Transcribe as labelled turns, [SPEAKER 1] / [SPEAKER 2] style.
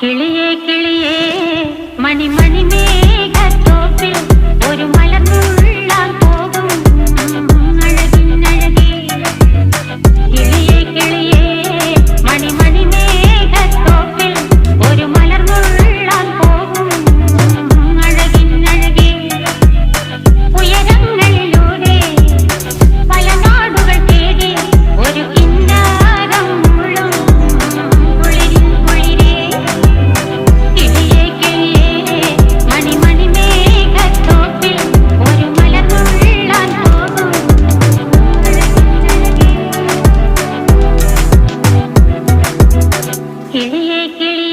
[SPEAKER 1] കിളിയേ കിളിയേ മണിമണി മേഘത്തോപ്പിൽ ഒരു മലർന്നുള്ളാൻ പോകും അഴകിനഴകേ. കിളിയേ കിളിയേ മണിമണി മേഘത്തോപ്പിൽ ഒരു മലർന്നുള്ളാൻ പോകും അഴകിനഴകേ. ഉയരങ്ങളിലൂടെ പല നാടുകൾ തേടി ഒരു കിന്നാരം മുള്ളും കുളിരിൻ കുളിരേ. കിളിയേ കിളിയേ മണിമണി മേഘത്തോപ്പിൽ ഒരു മലർന്നുള്ളാൻ പോകും അഴകിനഴകേ. കിളിയേ കിളിയേ